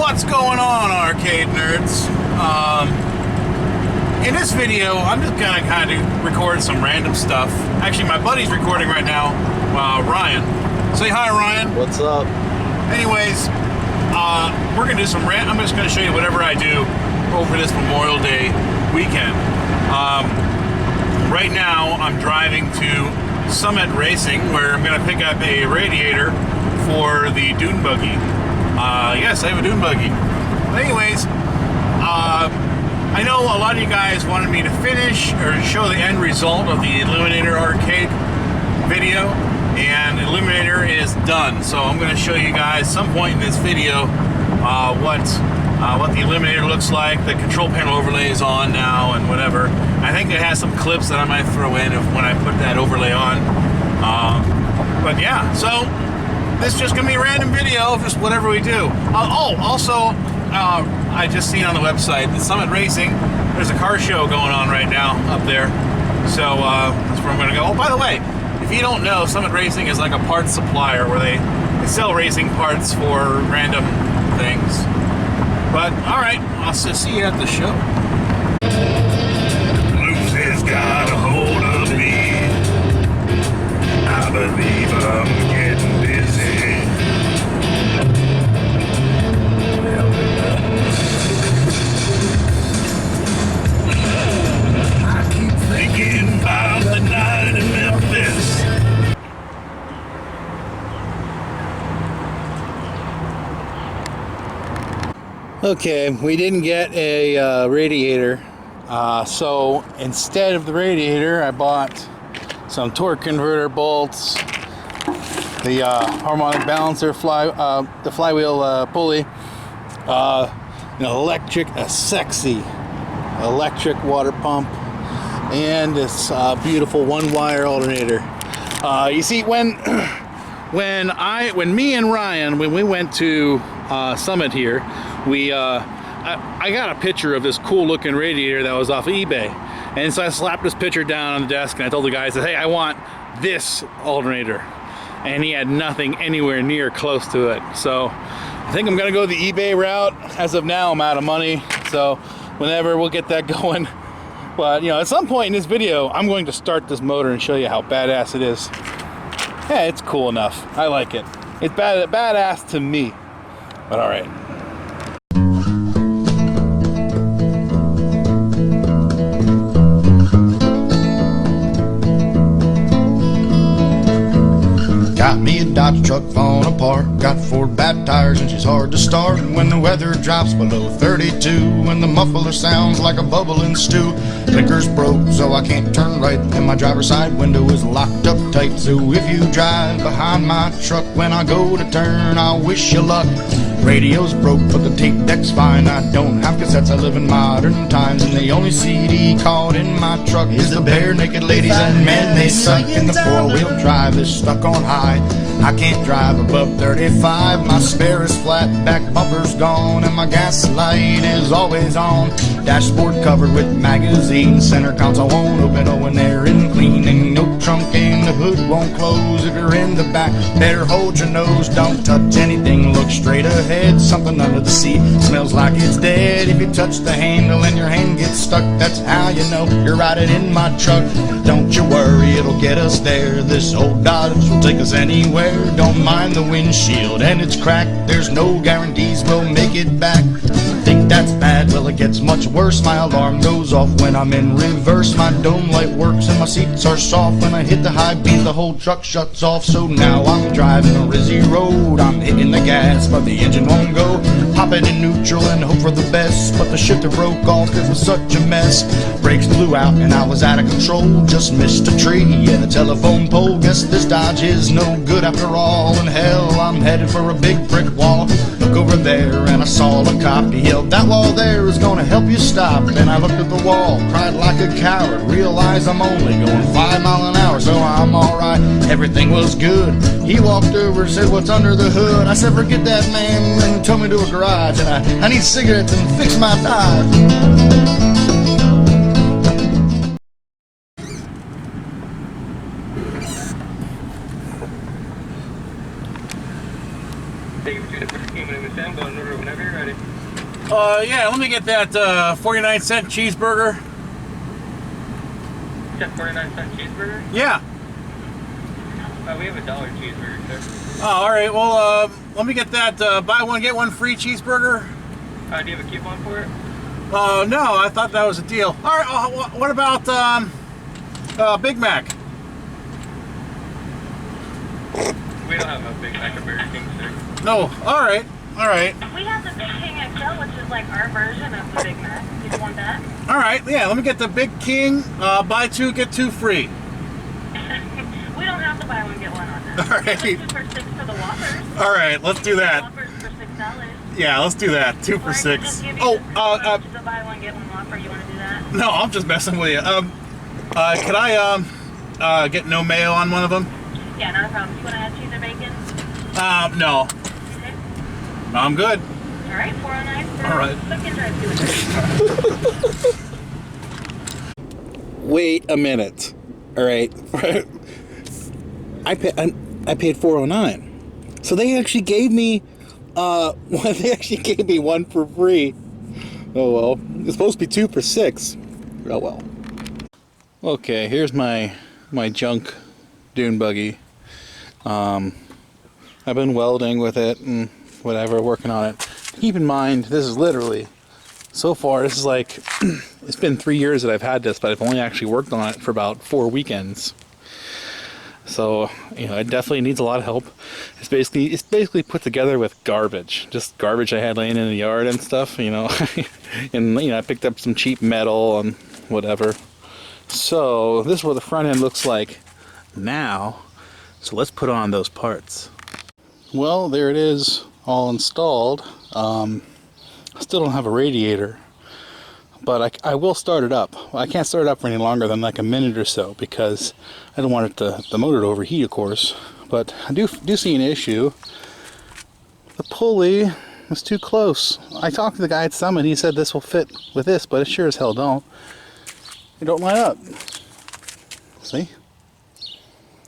What's going on, arcade nerds? In this video, I'm just gonna kind of record some random stuff. Actually, my buddy's recording right now, Ryan. Say hi, Ryan. What's up? Anyways, we're gonna do some I'm just gonna show you whatever I do over this Memorial Day weekend. Right now, I'm driving to Summit Racing, where I'm gonna pick up a radiator for the Dune buggy. Yes, I have a Dune buggy. But anyways, I know a lot of you guys wanted me to finish or show the end result of the Eliminator arcade video, and Eliminator is done. So I'm going to show you guys some point in this video what the Eliminator looks like. The control panel overlay is on now and whatever. I think it has some clips that I might throw in when I put that overlay on. But yeah, so this is just going to be a random video of just whatever we do. Also, I just seen on the website, the Summit Racing, there's a car show going on right now up there. So that's where I'm going to go. Oh, by the way, if you don't know, Summit Racing is like a parts supplier where they sell racing parts for random things. But, alright, I'll see you at the show. Blues has got a hold of me. I believe I'm getting busy. I keep thinking about the night in Memphis. Okay, we didn't get a radiator, so instead of the radiator, I bought some torque converter bolts, the harmonic balancer the flywheel pulley, a sexy electric water pump, and this beautiful one-wire alternator. You see, when me and Ryan, when we went to Summit here, I got a picture of this cool looking radiator that was off of eBay, and so I slapped this picture down on the desk and I told the guy, I said, hey, I want this alternator, and he had nothing anywhere near close to it. So I think I'm gonna go the eBay route. As of now, I'm out of money, so whenever we'll get that going. But at some point in this video, I'm going to start this motor and show you how badass it is. Yeah, it's cool enough. I like it. It's badass to me. But all right. Got me a Dodge truck falling apart. Got 4 bad tires and she's hard to start. And when the weather drops below 32, and the muffler sounds like a bubbling stew, blinker's broke so I can't turn right, and my driver's side window is locked up tight. So if you drive behind my truck when I go to turn, I wish you luck. Radio's broke but the tape deck's fine. I don't have cassettes, I live in modern times, and the only CD caught in my truck is the Bare Naked Ladies, and man, they suck. And the 4-wheel drive is stuck on high. I can't drive above 35. My spare is flat, back bumper's gone, and my gas light is always on. Dashboard covered with magazines, center console won't open, oh, and they're in cleaning. No trunk and the hood won't close. If you're in the back, better hold your nose. Don't touch anything, look straight ahead. Something under the seat smells like it's dead. If you touch the handle and your hand gets stuck, that's how you know you're riding in my truck. Don't you worry, it'll get us there. This old Dodge will take us anywhere. Don't mind the windshield and it's cracked. There's no guarantees we'll make it back. Think that's bad? Well, it gets much worse. My alarm goes off when I'm in reverse. My dome light works and my seats are soft. When I hit the high beat, the whole truck shuts off. So now I'm driving a Rizzy road. I'm hitting the gas, but the engine won't go. Pop it in neutral and hope for the best, but the shifter broke off. It was such a mess. Brakes blew out and I was out of control. Just missed a tree and a telephone pole. Guess this Dodge is no good after all. And hell, I'm headed for a big brick wall. Look over there and I saw a cop. He yelled, that wall there is gonna help you stop. Then I looked at the wall, cried like a coward, realized I'm only going 5 miles an hour, so I'm alright. Everything was good. He walked over and said, what's under the hood? I said, forget that, man, and told me to a garage, and I need cigarettes and fix my Dodge. Thank you for 13 minutes. I'm going over whenever you're ready. Yeah, let me get that 49-cent cheeseburger. That 49-cent cheeseburger? Yeah. We have a $1 cheeseburger, sir. Oh, all right. Well, let me get that buy one get one free cheeseburger. Do you have a coupon for it? No, I thought that was a deal. All right. What about Big Mac? We don't have a Big Mac or Burger King, sir. No. All right. All right. We have the Big King XL, which is like our version of the Big Mac. You want that? All right. Yeah. Let me get the Big King. Buy two get two free. We don't have to buy one get one on that. All right. 2 for $6 for the Whoppers. All right. Let's do that. Whoppers for $6. Yeah. Let's do that. 2 for Or I can $6. just give you Oh. the buy one get one Whopper. You want to do that? No. I'm just messing with you. Can I get no mayo on one of them? Yeah, not a problem. You want to add cheese or bacon? No. Okay. I'm good. All right. 409 for All right. Click and drive. Wait a minute. All right. I paid $4.09. So they actually gave me one for free. Oh well. It's supposed to be 2 for $6. Oh well. Okay, here's my junk dune buggy. I've been welding with it and whatever, working on it. Keep in mind, this is literally, so far, this is like, it's been 3 years that I've had this, but I've only actually worked on it for about 4 weekends. So, you know, it definitely needs a lot of help. It's basically put together with garbage, just garbage I had laying in the yard and stuff, you know. And, you know, I picked up some cheap metal and whatever. So, this is what the front end looks like now. So let's put on those parts. Well, there it is, all installed. I still don't have a radiator, but I will start it up. I can't start it up for any longer than like a minute or so because I don't want the motor to overheat, of course. But I do see an issue. The pulley was too close. I talked to the guy at Summit. He said this will fit with this, but it sure as hell don't. It don't line up. See?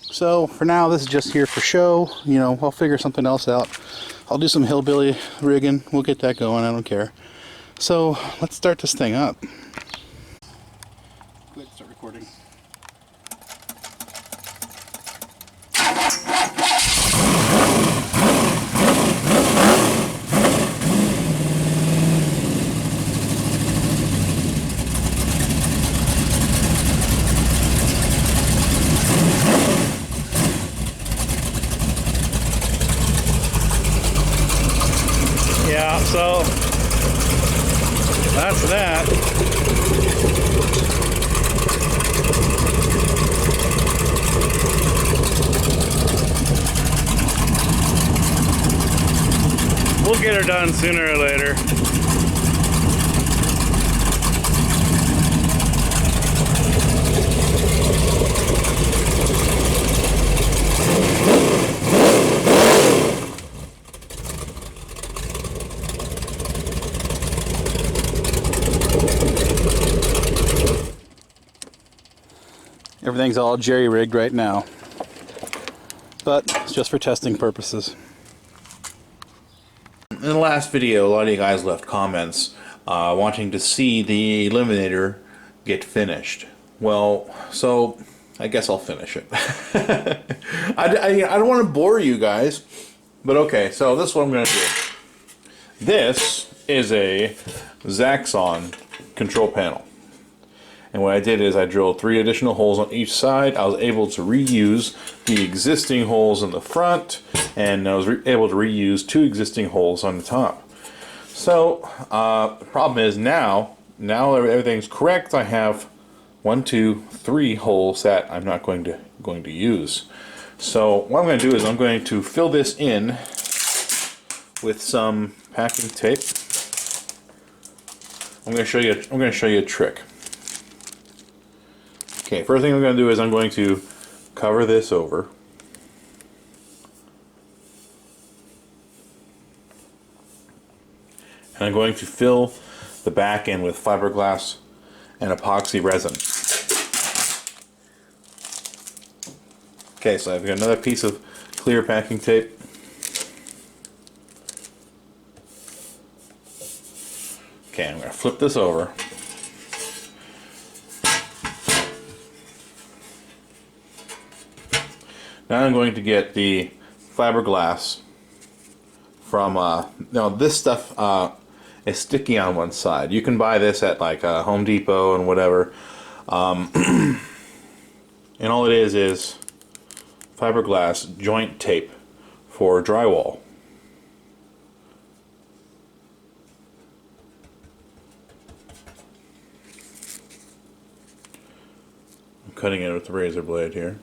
So for now, this is just here for show. You know, I'll figure something else out. I'll do some hillbilly rigging. We'll get that going. I don't care. So let's start this thing up. Go ahead, start recording. Yeah, so that's that. We'll get her done sooner or later. Everything's all jerry-rigged right now, but it's just for testing purposes. In the last video, a lot of you guys left comments wanting to see the Eliminator get finished. Well, so I guess I'll finish it. I don't want to bore you guys, but okay, so this is what I'm going to do. This is a Zaxxon control panel. And what I did is I drilled 3 additional holes on each side. I was able to reuse the existing holes in the front, and I was able to reuse 2 existing holes on the top. So the problem is now everything's correct. I have 1, 2, 3 holes that I'm not going to use. So what I'm going to do is I'm going to fill this in with some packing tape. I'm going to show you a trick. Okay, first thing I'm going to do is I'm going to cover this over. And I'm going to fill the back end with fiberglass and epoxy resin. Okay, so I've got another piece of clear packing tape. Okay, I'm going to flip this over. Now I'm going to get the fiberglass from, now this stuff is sticky on one side. You can buy this at like Home Depot and whatever. And all it is fiberglass joint tape for drywall. I'm cutting it with the razor blade here.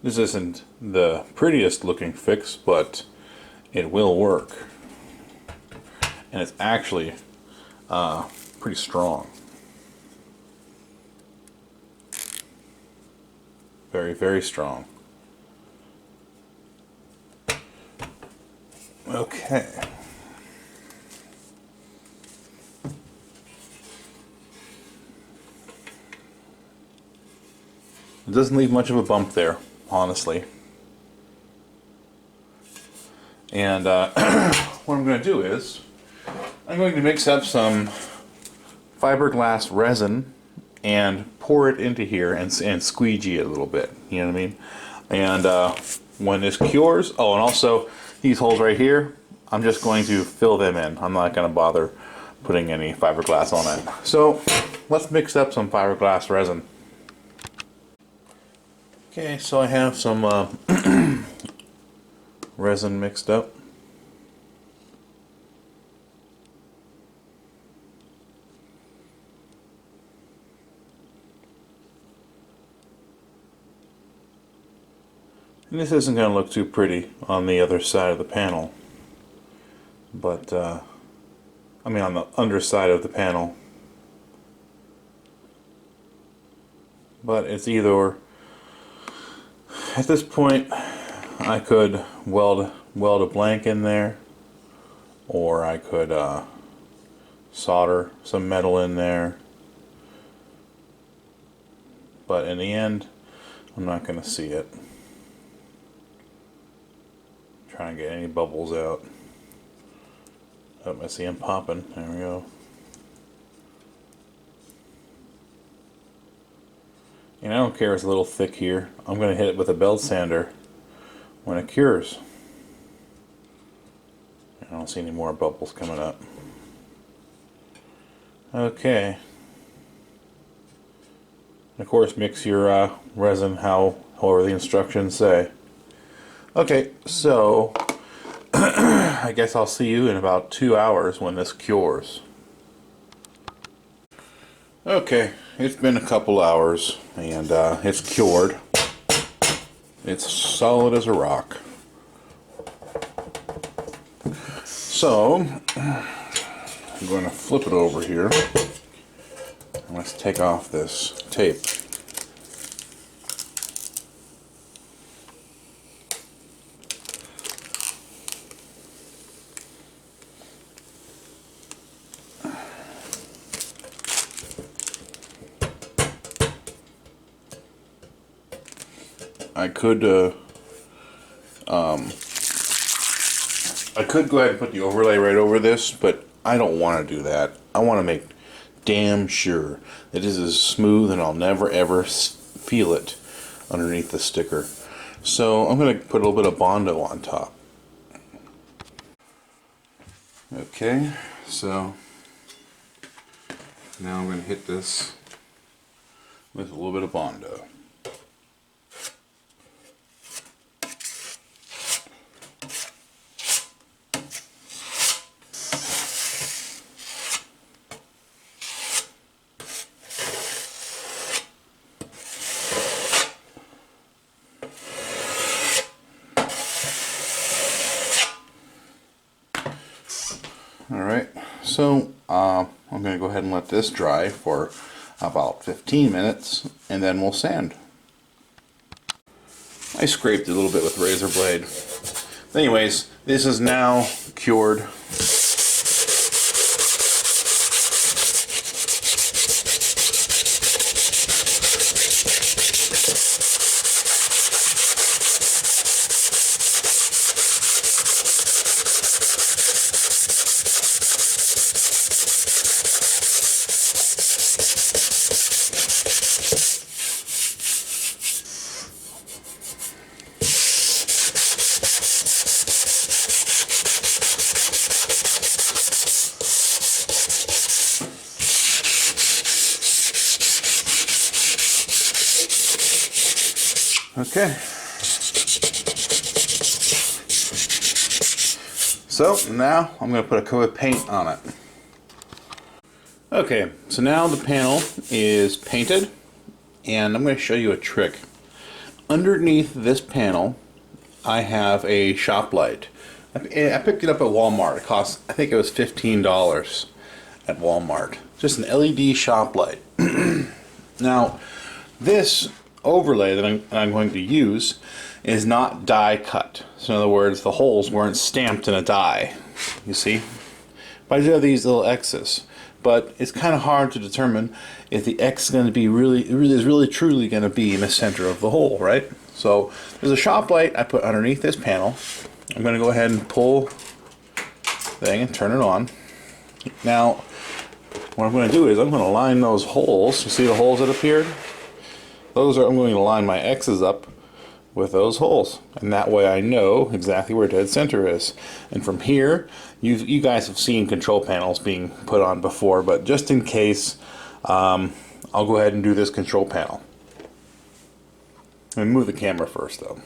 This isn't the prettiest looking fix, but it will work. And it's actually pretty strong. Very, very strong. Okay. It doesn't leave much of a bump there, honestly. And what I'm going to do is I'm going to mix up some fiberglass resin and pour it into here and squeegee it a little bit, you know what I mean? And when this cures, oh, and also these holes right here, I'm just going to fill them in. I'm not going to bother putting any fiberglass on it. So let's mix up some fiberglass resin. Okay, so I have some resin mixed up. And this isn't going to look too pretty on the other side of the panel, but I mean on the underside of the panel. But it's either or. At this point, I could weld a blank in there, or I could solder some metal in there. But in the end, I'm not going to see it. Trying to get any bubbles out. Oh, I see them popping. There we go. And I don't care if it's a little thick here. I'm going to hit it with a belt sander when it cures. I don't see any more bubbles coming up. Okay. Of course, mix your resin however the instructions say. Okay, so I guess I'll see you in about 2 hours when this cures. Okay, it's been a couple hours and it's cured. It's solid as a rock. So I'm going to flip it over here and let's take off this tape. I could go ahead and put the overlay right over this, but I don't want to do that. I want to make damn sure that this is smooth and I'll never ever feel it underneath the sticker. So I'm going to put a little bit of Bondo on top. Okay, so now I'm going to hit this with a little bit of Bondo. Alright, so I'm going to go ahead and let this dry for about 15 minutes and then we'll sand. I scraped it a little bit with a razor blade. Anyways, this is now cured. Okay. So now I'm going to put a coat of paint on it. Okay, so now the panel is painted, and I'm going to show you a trick. Underneath this panel, I have a shop light. I picked it up at Walmart. It cost, I think it was $15 at Walmart. Just an LED shop light. Now, this overlay that I'm going to use is not die cut. So in other words, the holes weren't stamped in a die. You see? But I do have these little X's. But it's kind of hard to determine if the X is going to be really truly going to be in the center of the hole, right? So there's a shop light I put underneath this panel. I'm going to go ahead and pull the thing and turn it on. Now, what I'm going to do is I'm going to line those holes. You see the holes that appeared? I'm going to line my X's up with those holes, and that way I know exactly where dead center is. And from here, you guys have seen control panels being put on before, but just in case, I'll go ahead and do this control panel. Let me move the camera first, though.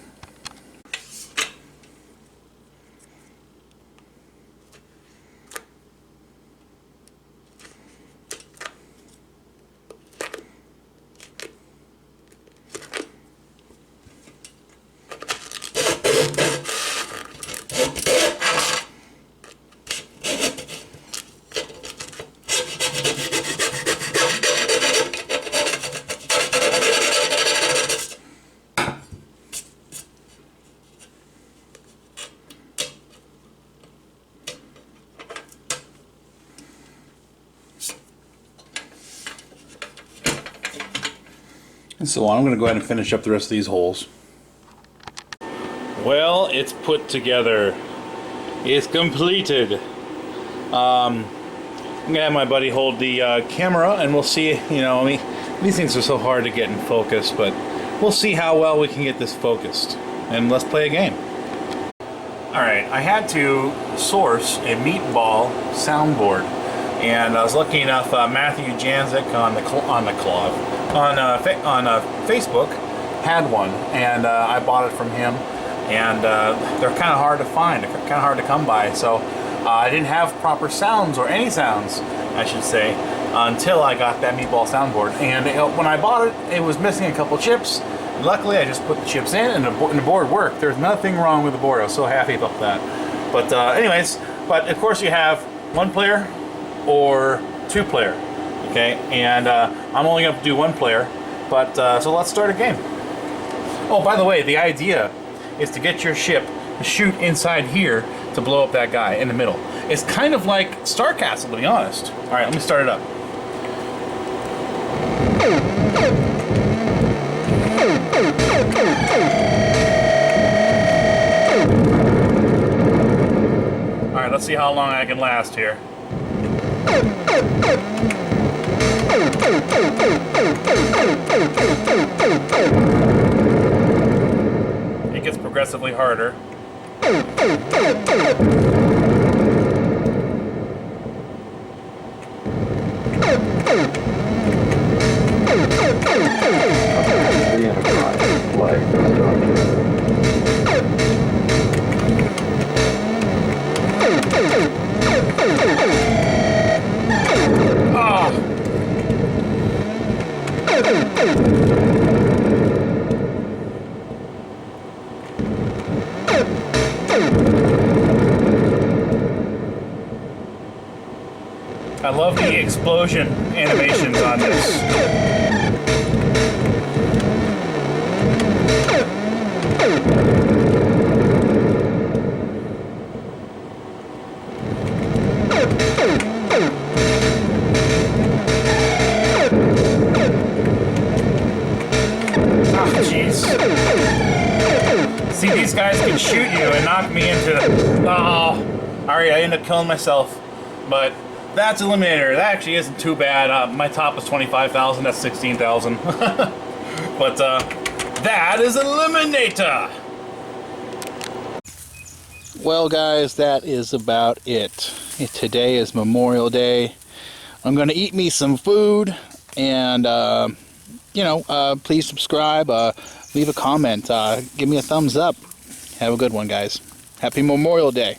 And so on. I'm going to go ahead and finish up the rest of these holes. Well, it's put together. It's completed. I'm going to have my buddy hold the camera, and we'll see, you know, I mean, these things are so hard to get in focus, but we'll see how well we can get this focused. And let's play a game. Alright, I had to source a meatball soundboard, and I was lucky enough, Matthew Janzik on Facebook had one, and I bought it from him, and they're kind of hard to find, kind of hard to come by, so I didn't have proper sounds, or any sounds, I should say, until I got that meatball soundboard. And when I bought it, it was missing a couple chips. Luckily, I just put the chips in, and the board worked. There's nothing wrong with the board. I was so happy about that. But anyways, but of course you have one player or two player, okay? And I'm only going to do one player, but so let's start a game. Oh, by the way, the idea is to get your ship to shoot inside here to blow up that guy in the middle. It's kind of like Star Castle, to be honest. All right, let me start it up. All right, let's see how long I can last here. It gets progressively harder. I love the explosion animations on this. Oh, jeez. See, these guys can shoot you and knock me into... Oh, alright, I ended up killing myself. But that's Eliminator. That actually isn't too bad. My top is 25,000. That's 16,000. But that is Eliminator. Well, guys, that is about it. Today is Memorial Day. I'm going to eat me some food, and you know, please subscribe. leave a comment. Give me a thumbs up. Have a good one, guys. Happy Memorial Day.